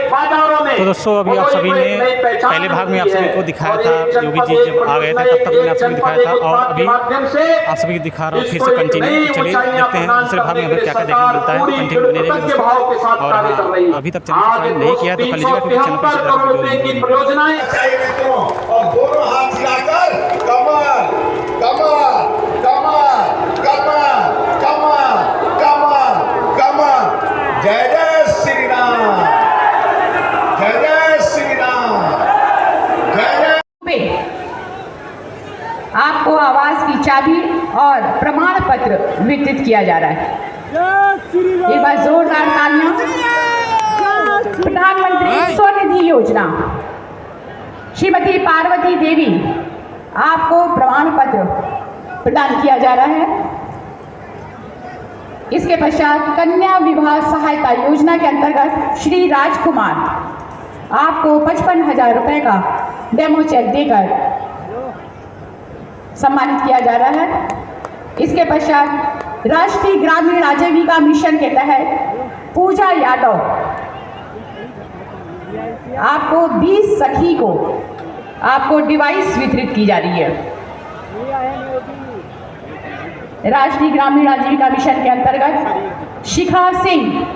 तो दोस्तों अभी आप सभी ने पहले भाग में आप सभी को दिखाया था, योगी जी जब आ गए थे तब तक मैंने आप सभी को दिखाया था, और अभी आप सभी को दिखा रहा हूँ फिर से कंटिन्यू। चलिए देखते हैं दूसरे भाग में हमें क्या क्या देखने को मिलता है। कंटिन्यू बने रहिए दोस्तों। और हाँ, अभी तक चैनल सब्सक्राइब नहीं किया तो कर लीजिएगा, क्योंकि चैनल पर इसी तरह की परियोजनाएं और दोनों हाथ हिलाकर कमर कमर कमर कमर कमर कमर कमर। जय जय श्री राम, जय जय श्री राम, जय जय। आपको आवास की चाबी और प्रमाण पत्र वितरित किया जा रहा है। एक बार जोरदार तालियां। प्रधानमंत्री स्वनिधि योजना, श्रीमती पार्वती देवी, आपको प्रमाण पत्र प्रदान किया जा रहा है। इसके पश्चात कन्या विवाह सहायता योजना के अंतर्गत श्री राजकुमार, आपको 55,000 रुपये का डेमो चेक देकर सम्मानित किया जा रहा है। इसके पश्चात राष्ट्रीय ग्रामीण आजीविका मिशन के तहत पूजा यादव, आपको 20 सखी को आपको डिवाइस वितरित की जा रही है। राष्ट्रीय ग्रामीण आजीविका मिशन के अंतर्गत शिखा सिंह,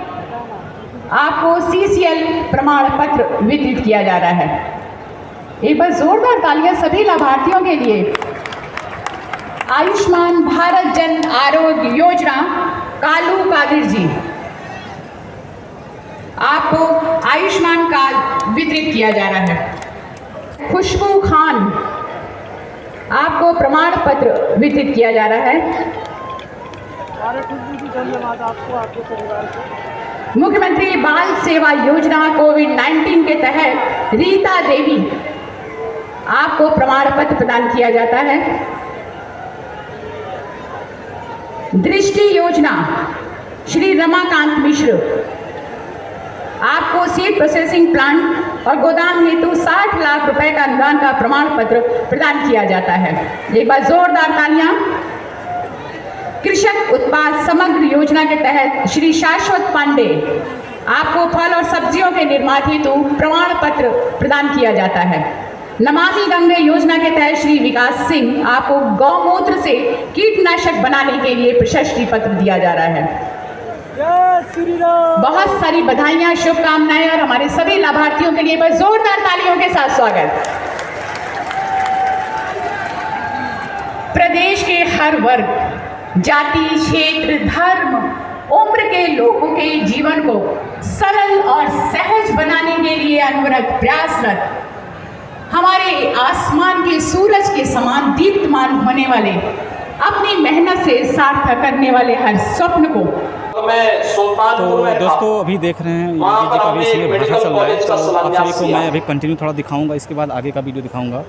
आपको CCL प्रमाण पत्र वितरित किया जा रहा है। एक बार जोरदार तालियां सभी लाभार्थियों के लिए। आयुष्मान भारत जन आरोग्य योजना, कालू कादिर जी, आपको आयुष्मान कार्ड वितरित किया जा रहा है। खुशबू खान, आपको प्रमाण पत्र वितरित किया जा रहा है। धन्यवाद आपको, आपके परिवार को। मुख्यमंत्री बाल सेवा योजना कोविड-19 के तहत रीता देवी, आपको प्रमाण पत्र प्रदान किया जाता है। दृष्टि योजना, श्री रमाकांत मिश्र, आपको सीड प्रोसेसिंग प्लांट और गोदाम हेतु 60 लाख रुपए का अनुदान का प्रमाण पत्र प्रदान किया जाता है। एक बार जोरदार तालियां। कृषक उत्पाद समग्र योजना के तहत श्री शाश्वत पांडे, आपको फल और सब्जियों के निर्माण हेतु प्रमाण पत्र प्रदान किया जाता है। नमामि गंगे योजना के तहत श्री विकास सिंह, आपको गौमूत्र से कीटनाशक बनाने के लिए प्रशस्ति पत्र दिया जा रहा है। बहुत सारी बधाइयां, शुभकामनाएं और हमारे सभी लाभार्थियों के लिए बस जोरदार तालियों के साथ स्वागत। प्रदेश के हर वर्ग, जाति, क्षेत्र, धर्म, उम्र के लोगों के जीवन को सरल और सहज बनाने के लिए अनवरत प्रयासरत, हमारे आसमान के सूरज के समान दीप्तमान होने वाले, अपनी मेहनत से सार्थक करने वाले हर स्वप्न को। तो दोस्तों अभी देख रहे हैं योगी जी का भी इसलिए भाषण चल रहा है, तो आप सभी को मैं अभी कंटिन्यू थोड़ा दिखाऊंगा, इसके बाद आगे का वीडियो दिखाऊंगा।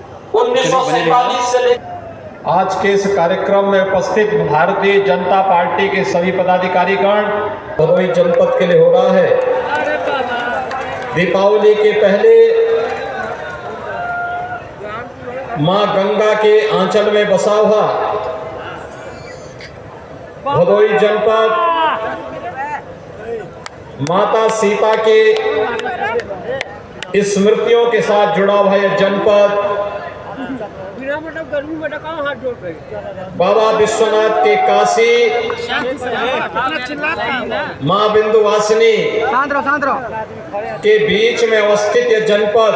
आज के इस कार्यक्रम में उपस्थित भारतीय जनता पार्टी के सभी पदाधिकारीगण भदोही जनपद के लिए हो रहा है। दीपावली के पहले मां गंगा के आंचल में बसा हुआ भदोही जनपद, माता सीता के स्मृतियों के साथ जुड़ा हुआ यह जनपद, बाबा विश्वनाथ के काशी, मां विंध्यवासिनी के बीच में अवस्थित यह जनपद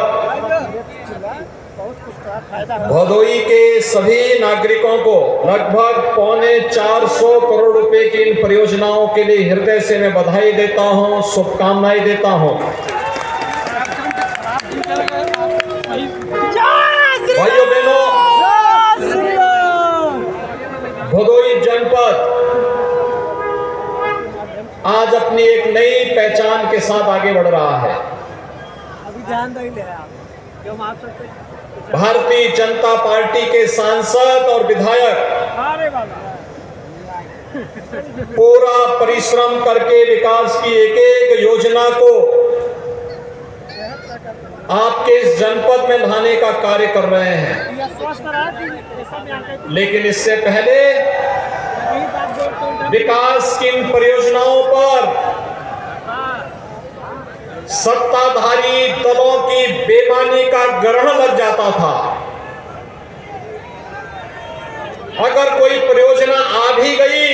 भदोही के सभी नागरिकों को लगभग 425 करोड़ रुपए की इन परियोजनाओं के लिए हृदय से मैं बधाई देता हूं, शुभकामनाएं देता हूं। भाइयों बहनों, भदोही जनपद आज अपनी एक नई पहचान के साथ आगे बढ़ रहा है। अभी ध्यान देंगे आप, जो आप सकते भारतीय जनता पार्टी के सांसद और विधायक पूरा परिश्रम करके विकास की एक एक योजना को आपके इस जनपद में लाने का कार्य कर रहे हैं। लेकिन इससे पहले विकास की इन परियोजनाओं पर सत्ताधारी दलों की बेईमानी का ग्रहण लग जाता था। अगर कोई परियोजना आ भी गई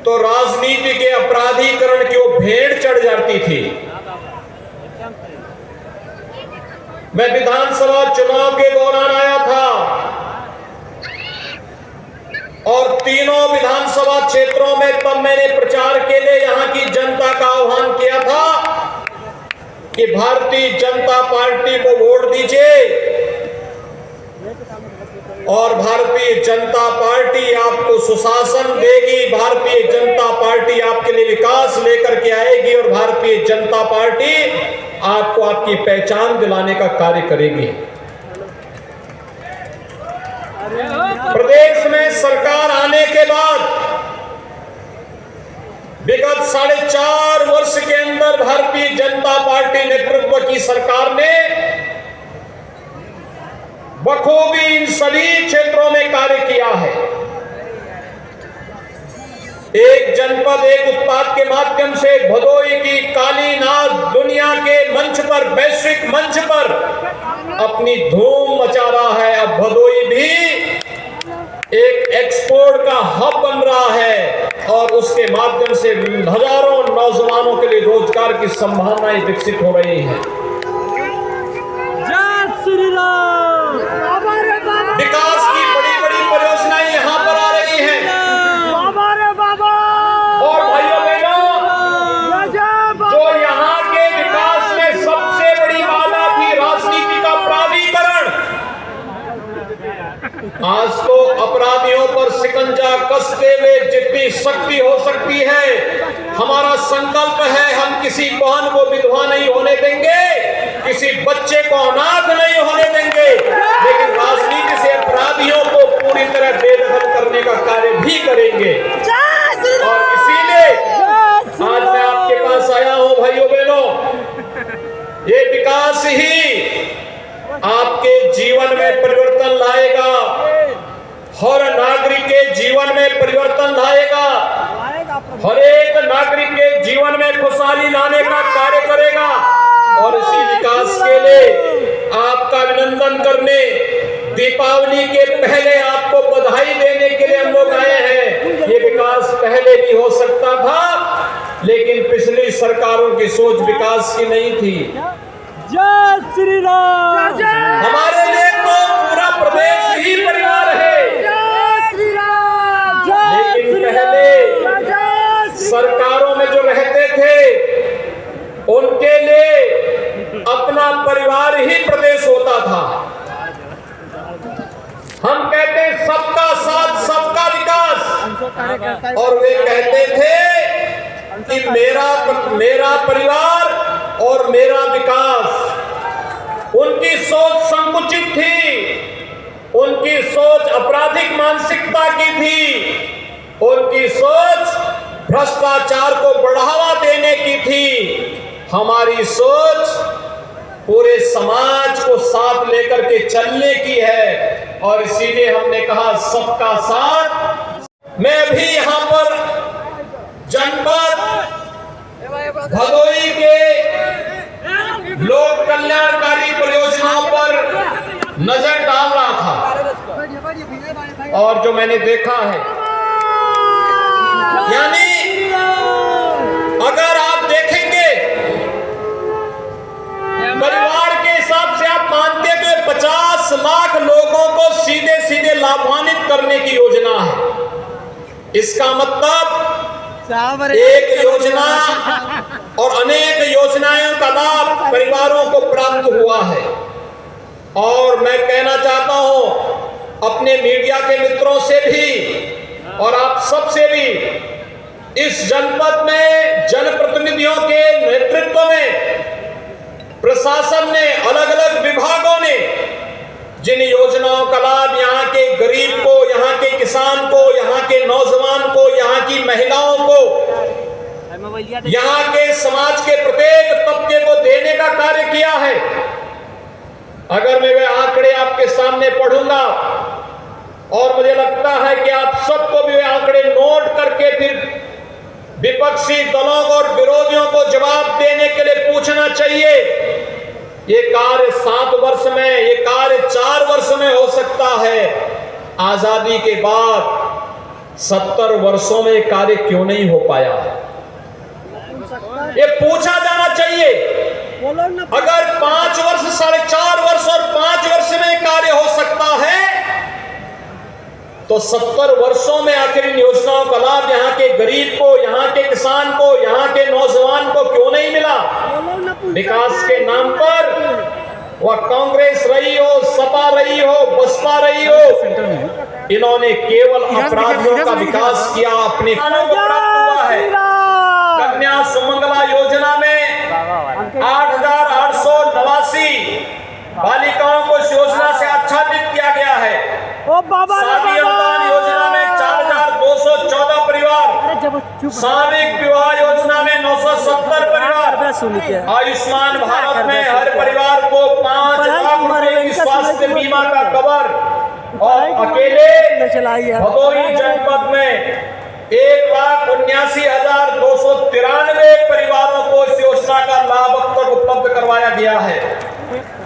तो राजनीति के अपराधीकरण की वो भेड़ चढ़ जाती थी। मैं विधानसभा चुनाव के दौरान आया था और तीनों विधानसभा क्षेत्रों में तब मैंने प्रचार के लिए यहां की जनता का आह्वान किया था कि भारतीय जनता पार्टी को वोट दीजिए और भारतीय जनता पार्टी आपको सुशासन देगी, भारतीय जनता पार्टी आपके लिए विकास लेकर के आएगी और भारतीय जनता पार्टी आपको आपकी पहचान दिलाने का कार्य करेगी। प्रदेश में सरकार आने के बाद विगत 4.5 वर्ष के अंदर भारतीय जनता पार्टी नेतृत्व की सरकार ने बखूबी इन सभी क्षेत्रों में कार्य किया है। एक जनपद एक उत्पाद के माध्यम से भदोई की काली नाद दुनिया के मंच पर, वैश्विक मंच पर अपनी धूम मचा रहा है। अब भदोई भी एक एक्सपोर्ट का हब बन रहा है और उसके माध्यम से हजारों नौजवानों के लिए रोजगार की संभावनाएं विकसित हो रही हैं। विकास की बड़ी बड़ी परियोजनाएं यहां पर आ रही हैं। और भाइयों बहनों, जो यहां के विकास में सबसे बड़ी बाधा थी राजनीति का प्राधिकरण, आज तो अपराधियों पर शिकंजा कसते हुए जितनी शक्ति हो सकती है, हमारा संकल्प है हम किसी बहन को विधवा नहीं होने देंगे, किसी बच्चे को अनाथ नहीं होने देंगे, लेकिन राजनीति से अपराधियों को पूरी तरह बेदखल करने का कार्य भी करेंगे। और इसीलिए आज मैं आपके पास आया हूं भाइयों बहनों, ये विकास ही आपके जीवन में परिवर्तन लाएगा, हर नागरिक के जीवन में परिवर्तन लाएगा, हर एक नागरिक के जीवन में खुशहाली लाने का कार्य करेगा। और इसी विकास के लिए आपका अभिनंदन करने, दीपावली के पहले आपको बधाई देने के लिए हम लोग आए हैं। ये विकास पहले भी हो सकता था, लेकिन पिछली सरकारों की सोच विकास की नहीं थी। जय श्री राम। हमारे लिए तो पूरा प्रदेश ही परिवार है, लेकिन पहले सरकारों में जो रहते थे उनके लिए अपना परिवार ही प्रदेश होता था। हम कहते सबका साथ सबका विकास, और वे कहते थे कि मेरा परिवार और मेरा विकास। उनकी सोच संकुचित थी, उनकी सोच आपराधिक मानसिकता की थी, उनकी सोच भ्रष्टाचार को बढ़ावा देने की थी। हमारी सोच पूरे समाज को साथ लेकर के चलने की है और इसीलिए हमने कहा सबका साथ। मैं भी यहां पर जनपद भदोई के लोक कल्याणकारी परियोजनाओं पर नजर डाल रहा था और जो मैंने देखा है, यानी अगर आप देखेंगे परिवार के हिसाब से आप मानते हैं तो 50 लाख लोगों को सीधे सीधे लाभान्वित करने की योजना है। इसका मतलब एक योजना और अनेक योजनाओं का लाभ परिवारों को प्राप्त हुआ है। और मैं कहना चाहता हूं अपने मीडिया के मित्रों से भी और आप सबसे भी, इस जनपद में जनप्रतिनिधियों के नेतृत्व में प्रशासन ने, अलग अलग विभागों ने जिन योजनाओं का लाभ यहाँ के गरीब को, यहाँ के किसान को, यहाँ के नौजवान को, यहाँ की महिलाओं को, यहाँ के समाज के प्रत्येक तबके को देने का कार्य किया है। अगर मैं वे आंकड़े आपके सामने पढ़ूंगा और मुझे लगता है कि आप सबको भी वे आंकड़े नोट करके फिर विपक्षी दलों और विरोधियों को जवाब देने के लिए पूछना चाहिए। ये कार्य 7 वर्ष में, ये कार्य 4 वर्ष में हो सकता है। आजादी के बाद 70 वर्षों में ये कार्य क्यों नहीं हो पाया? ये पूछा जाना चाहिए। अगर 5 वर्ष, 4.5 वर्ष और 5 वर्ष में कार्य हो सकता है, तो 70 वर्षों में आखिर इन योजनाओं का लाभ यहाँ के गरीब को, यहाँ के किसान को, यहाँ के नौजवान को क्यों नहीं मिला? विकास के नाम पर वह कांग्रेस रही हो, सपा रही हो, बसपा रही हो, इन्होंने केवल अपराधियों का विकास किया, अपने कानों को प्राप्त हुआ है। कन्या सुमंगला योजना में 8,889 बालिकाओं को इस योजना से आच्छादित किया गया है। शादी अनुदान योजना में 4,214 परिवार, सामूहिक विवाह योजना में 970 परिवार, आयुष्मान भारत में हर परिवार को 5 लाख रुपए की स्वास्थ्य बीमा का कवर, और अकेले भदोही जनपद में 1,79,293 परिवारों को इस योजना का लाभ अब तक उपलब्ध करवाया गया है।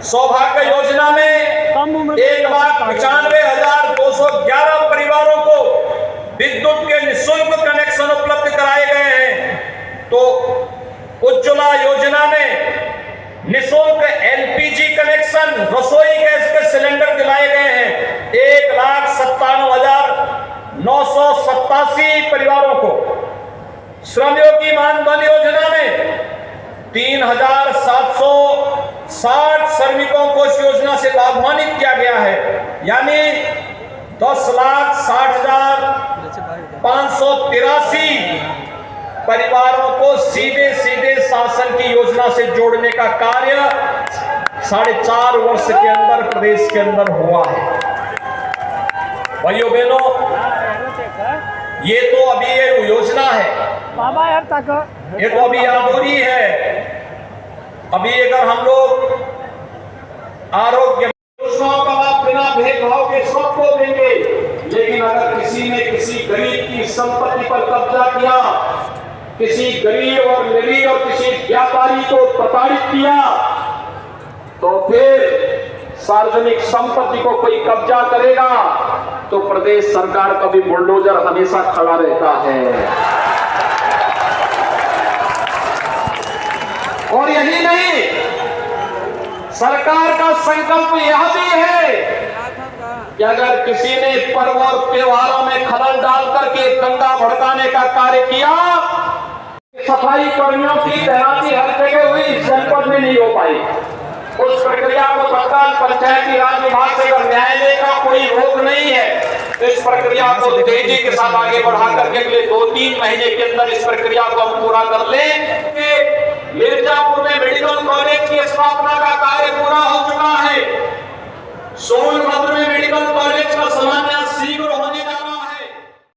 सौभाग्य योजना में 1,95,211 परिवारों को विद्युत के निःशुल्क कनेक्शन उपलब्ध कराए गए हैं। तो उज्ज्वला योजना में निःशुल्क एलपीजी कनेक्शन, रसोई गैस के सिलेंडर दिलाए गए हैं 1,57,987 परिवारों को। श्रमयोगी मानधन योजना में 3,760 श्रमिकों को इस योजना से लाभान्वित किया गया है, यानी 10,60,583 परिवारों को सीधे सीधे शासन की योजना से जोड़ने का कार्य 4.5 वर्ष के अंदर प्रदेश के अंदर हुआ है। भाइयों बहनों, ये तो अभी ये योजना है, ये तो अभी अधूरी है। अभी अगर हम लोग आरोग्य योजनाओं का लाभ बिना भेदभाव के सबको देंगे, लेकिन अगर किसी ने किसी गरीब की संपत्ति पर कब्जा किया, किसी गरीब और निर्गरीब और किसी व्यापारी को प्रताड़ित किया, तो फिर सार्वजनिक संपत्ति को कोई कब्जा करेगा तो प्रदेश सरकार का भी बुलडोजर हमेशा खड़ा रहता है। और यही नहीं, सरकार का संकल्प यह भी है कि अगर किसी ने पर्व और त्योहारों में खलल डाल करके दंगा भड़काने का कार्य किया, सफाई कर्मियों की तैनाती हर जगह हुई, जनपद में नहीं हो पाई। उस प्रक्रिया को तत्काल पंचायती राज विभाग से अगर न्यायालय का कोई रोक नहीं है, तो इस प्रक्रिया को तेजी के साथ आगे बढ़ा करके अगले 2-3 महीने के अंदर इस प्रक्रिया को हम पूरा कर लें। मिर्जापुर में मेडिकल कॉलेज की स्थापना का कार्य पूरा